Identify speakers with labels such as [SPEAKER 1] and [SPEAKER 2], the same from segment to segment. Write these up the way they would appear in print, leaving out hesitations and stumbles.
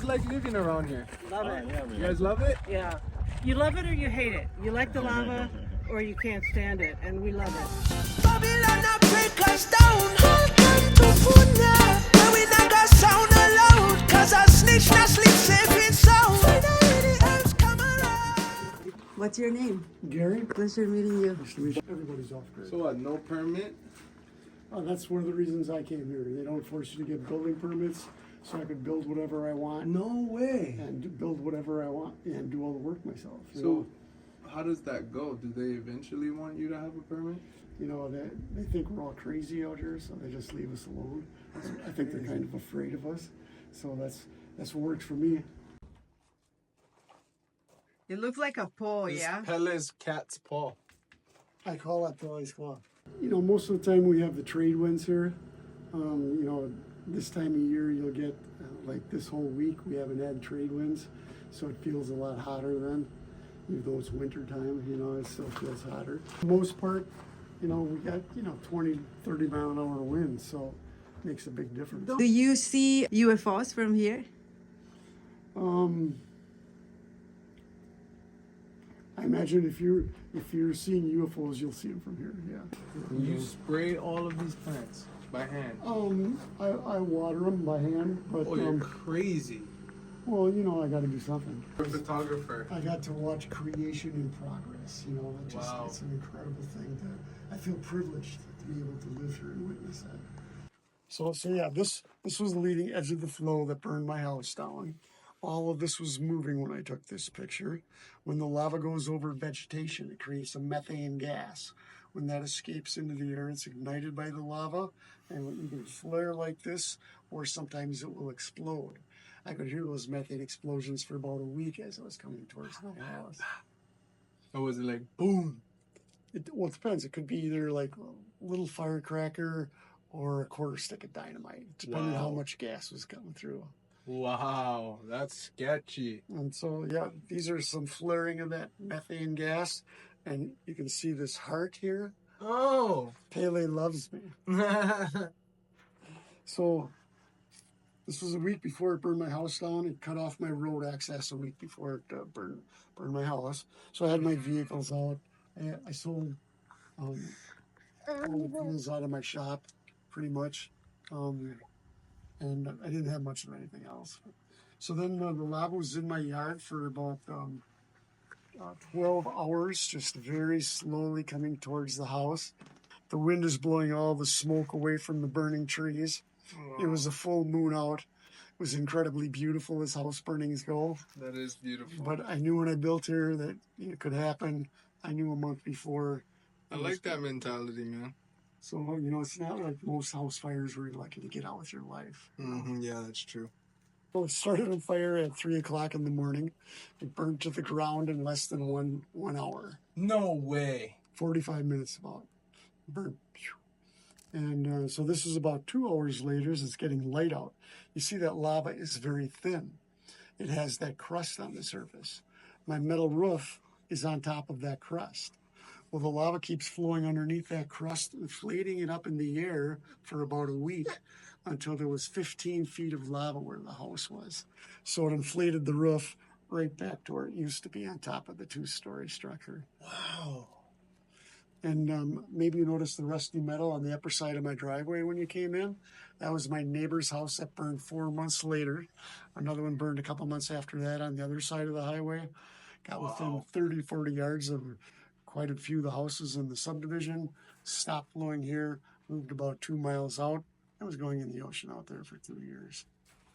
[SPEAKER 1] like living around here?
[SPEAKER 2] Love it.
[SPEAKER 3] Yeah,
[SPEAKER 1] You guys love it?
[SPEAKER 2] Yeah. You love it or you hate it. You like the lava or you can't stand it, and we love it.
[SPEAKER 4] Babylon a break us down. Welcome to Pune, where we not got sound alone. Cause a snitch not sleep safe in sound. When the else come around.
[SPEAKER 5] What's your name?
[SPEAKER 6] Gary?
[SPEAKER 5] Pleasure meeting you.
[SPEAKER 6] Everybody's off grid.
[SPEAKER 1] So what, no permit?
[SPEAKER 6] That's one of the reasons I came here. They don't force you to get building permits, so I could build whatever I want
[SPEAKER 1] No way.
[SPEAKER 6] and build whatever I want and do all the work myself.
[SPEAKER 1] So how does that go? Do they eventually want you to have a permit?
[SPEAKER 6] They think we're all crazy out here, so they just leave us alone. I think they're kind of afraid of us, so that's what works for me.
[SPEAKER 5] It looks like a pole,
[SPEAKER 1] This
[SPEAKER 5] yeah?
[SPEAKER 1] Pele's cat's paw.
[SPEAKER 6] I call that Pele's Claw. Most of the time we have the trade winds here. This time of year you'll get, like this whole week, we haven't had trade winds, so it feels a lot hotter then. Even though it's winter time, it still feels hotter. For the most part, we got, 20, 30 mile an hour winds, so it makes a big difference.
[SPEAKER 5] Do you see UFOs from here?
[SPEAKER 6] I imagine if you're seeing UFOs, you'll see them from here, yeah.
[SPEAKER 1] You spray all of these plants by hand.
[SPEAKER 6] I water them by hand, but
[SPEAKER 1] Oh, you're crazy.
[SPEAKER 6] well, I got to do something.
[SPEAKER 1] You're a photographer.
[SPEAKER 6] I got to watch creation in progress.
[SPEAKER 1] Wow.
[SPEAKER 6] It's an incredible thing. I feel privileged to be able to live here and witness that. So yeah, this was the leading edge of the flow that burned my house down. All of this was moving when I took this picture. When the lava goes over vegetation, it creates a methane gas. When that escapes into the air, it's ignited by the lava, and it will either flare like this, or sometimes it will explode. I could hear those methane explosions for about a week as I was coming towards my house.
[SPEAKER 1] Or was it like boom?
[SPEAKER 6] It depends. It could be either like a little firecracker or a quarter stick of dynamite, depending on how
[SPEAKER 1] Wow.
[SPEAKER 6] much gas was coming through.
[SPEAKER 1] Wow, that's sketchy.
[SPEAKER 6] And so, yeah, these are some flaring of that methane gas. And you can see this heart here.
[SPEAKER 1] Oh.
[SPEAKER 6] Pele loves me. So this was a week before it burned my house down. It cut off my road access a week before it burned my house. So I had my vehicles out. I sold all the tools out of my shop, pretty much. And I didn't have much of anything else. So then the lava was in my yard for about 12 hours, just very slowly coming towards the house. The wind is blowing all the smoke away from the burning trees.
[SPEAKER 1] Wow.
[SPEAKER 6] It was a full moon out. It was incredibly beautiful as house burnings go.
[SPEAKER 1] That is beautiful.
[SPEAKER 6] But I knew when I built here that it could happen. I knew a month before.
[SPEAKER 1] I like that mentality, man.
[SPEAKER 6] So, it's not like most house fires where you're lucky to get out with your life.
[SPEAKER 1] Yeah, that's true.
[SPEAKER 6] So it started on fire at 3 o'clock in the morning. It burned to the ground in less than one hour.
[SPEAKER 1] No way.
[SPEAKER 6] 45 minutes about. Burnt. And so this is about 2 hours later as it's getting light out. You see that lava is very thin. It has that crust on the surface. My metal roof is on top of that crust. Well, the lava keeps flowing underneath that crust, inflating it up in the air for about a week until there was 15 feet of lava where the house was. So it inflated the roof right back to where it used to be on top of the 2-story structure.
[SPEAKER 1] Wow.
[SPEAKER 6] And maybe you noticed the rusty metal on the upper side of my driveway when you came in. That was my neighbor's house that burned 4 months later. Another one burned a couple months after that on the other side of the highway. Got within 30, 40 yards of quite a few of the houses in the subdivision. Stopped flowing here, moved about 2 miles out. I was going in the ocean out there for 2 years.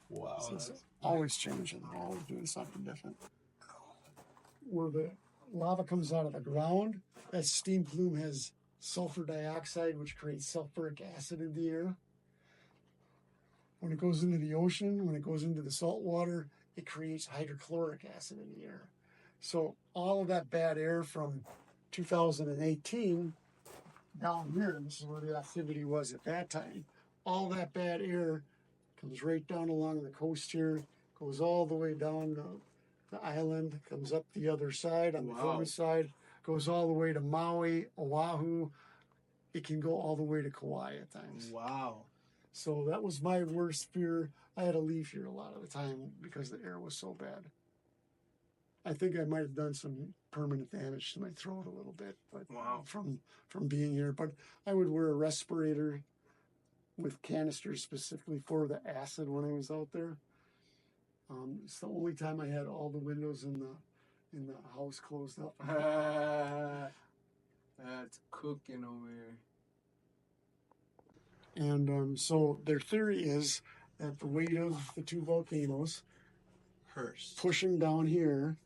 [SPEAKER 1] Wow.
[SPEAKER 6] So it's always changing, always doing something different. Where the lava comes out of the ground, that steam plume has sulfur dioxide, which creates sulfuric acid in the air. When it goes into the ocean, when it goes into the salt water, it creates hydrochloric acid in the air. So all of that bad air from 2018 down here, and this is where the activity was at that time, all that bad air comes right down along the coast here, goes all the way down the island, comes up the other side on the Florida side, goes all the way to Maui, Oahu. It can go all the way to Kauai at times.
[SPEAKER 1] Wow.
[SPEAKER 6] So that was my worst fear. I had to leave here a lot of the time because the air was so bad. I think I might have done some permanent damage to my throat a little bit, but
[SPEAKER 1] Wow.
[SPEAKER 6] from being here. But I would wear a respirator with canisters specifically for the acid when I was out there. It's the only time I had all the windows in the house closed up.
[SPEAKER 1] That's cooking over here.
[SPEAKER 6] And so their theory is that the weight of the two volcanoes
[SPEAKER 1] Hearst.
[SPEAKER 6] pushing down here,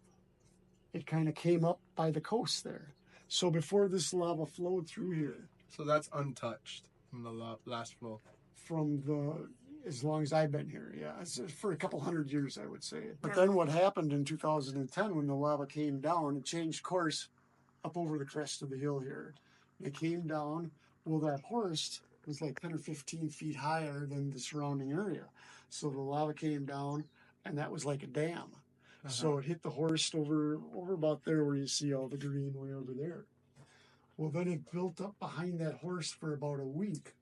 [SPEAKER 6] it kind of came up by the coast there. So before this lava flowed through here,
[SPEAKER 1] So that's untouched from the last flow.
[SPEAKER 6] from as long as I've been here, yeah, it's for a couple hundred years, I would say. But then what happened in 2010 when the lava came down, it changed course up over the crest of the hill here. It came down. Well, that horst was like 10 or 15 feet higher than the surrounding area. So the lava came down, and that was like a dam. So it hit the horst over about there where you see all the green way over there. Well, then it built up behind that horst for about a week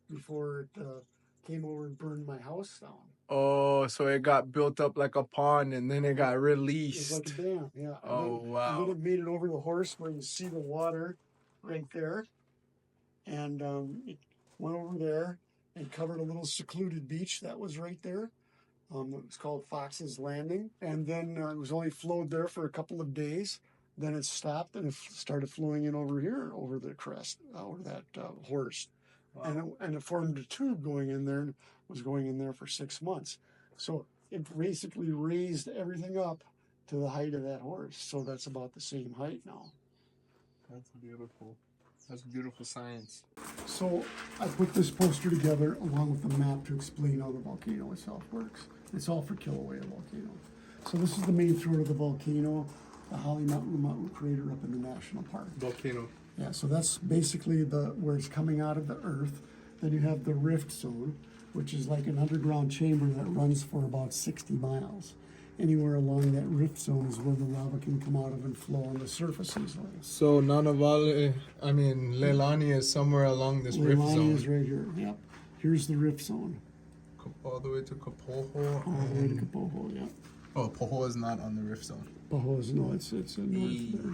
[SPEAKER 6] before it came over and burned my house down.
[SPEAKER 1] Oh, so it got built up like a pond and then it got
[SPEAKER 6] It was
[SPEAKER 1] released.
[SPEAKER 6] like a dam, yeah.
[SPEAKER 1] Oh,
[SPEAKER 6] And
[SPEAKER 1] wow.
[SPEAKER 6] then it made it over the horst where you see the water right there. And it went over there and covered a little secluded beach that was right there. It was called Fox's Landing. And then it was only flowed there for a couple of days. Then it stopped and it started flowing in over here, over the crest, over that horst.
[SPEAKER 1] Wow.
[SPEAKER 6] And it formed a tube going in there and was going in there for 6 months. So it basically raised everything up to the height of that horse. So that's about the same height now.
[SPEAKER 1] That's beautiful. That's beautiful science.
[SPEAKER 6] So I put this poster together along with the map to explain how the volcano itself works. It's all for Kilauea Volcano. So this is the main throat of the volcano, the Halemaʻumaʻu crater up in the national park.
[SPEAKER 1] Volcano.
[SPEAKER 6] Yeah, so that's basically where it's coming out of the earth. Then you have the rift zone, which is like an underground chamber that runs for about 60 miles. Anywhere along that rift zone is where the lava can come out of and flow on the surface easily.
[SPEAKER 1] So Leilani is somewhere along this rift
[SPEAKER 6] Leilani
[SPEAKER 1] zone.
[SPEAKER 6] is right here. Yep. Here's the rift zone.
[SPEAKER 1] All the way to Kapoho.
[SPEAKER 6] All the way to Kapoho, yeah.
[SPEAKER 1] Oh, Poho is not on the rift zone.
[SPEAKER 6] Kapoho is, no, it's north there.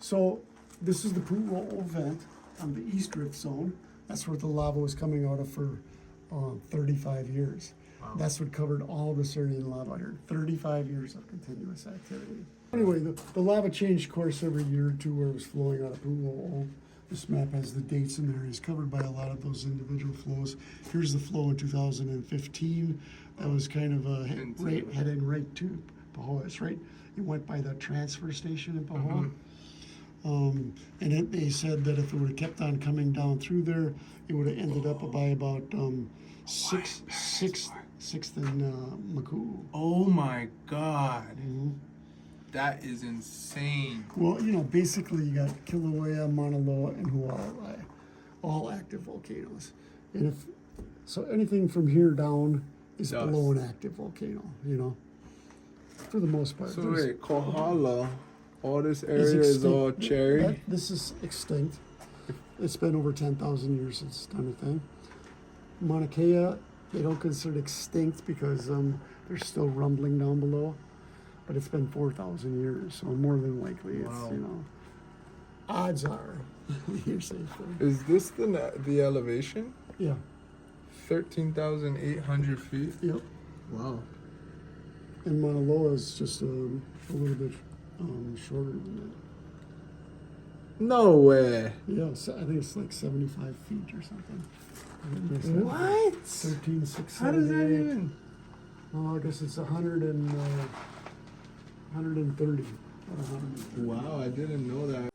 [SPEAKER 6] So this is the Pu'uo'o vent on the east rift zone. That's where the lava was coming out of for 35 years.
[SPEAKER 1] Wow.
[SPEAKER 6] That's what covered all the Surian lava here. 35 years of continuous activity. Anyway, the lava changed course every year or two where it was flowing out of Pu'uo'o. This map has the dates in there. It's covered by a lot of those individual flows. Here's the flow in 2015. That was kind of heading right to Pahoa. It's right. It went by the transfer station in Pahoa. And they said that if it would have kept on coming down through there, it would have ended up by about sixth in Makuu.
[SPEAKER 1] Oh my God. That is insane.
[SPEAKER 6] Well, basically you got Kilauea, Mauna Loa, and Hualalai, all active volcanoes. And so anything from here down is below an active volcano, for the most part.
[SPEAKER 1] So wait, Kohala, all this area is all cherry?
[SPEAKER 6] This is extinct. It's been over 10,000 years since it's done a thing. Mauna Kea, they don't consider it extinct because there's still rumbling down below. But it's been 4,000 years, so more than likely it's, odds are you're safe there.
[SPEAKER 1] Is this the elevation?
[SPEAKER 6] Yeah.
[SPEAKER 1] 13,800 feet?
[SPEAKER 6] Yep.
[SPEAKER 1] Wow.
[SPEAKER 6] And Mauna Loa is just a little bit shorter than
[SPEAKER 1] No way.
[SPEAKER 6] that. Yeah, so I think it's like 75 feet or something.
[SPEAKER 1] What?
[SPEAKER 6] 13,678.
[SPEAKER 1] How does that even?
[SPEAKER 6] Oh, I guess it's 130.
[SPEAKER 1] Wow, I didn't know that.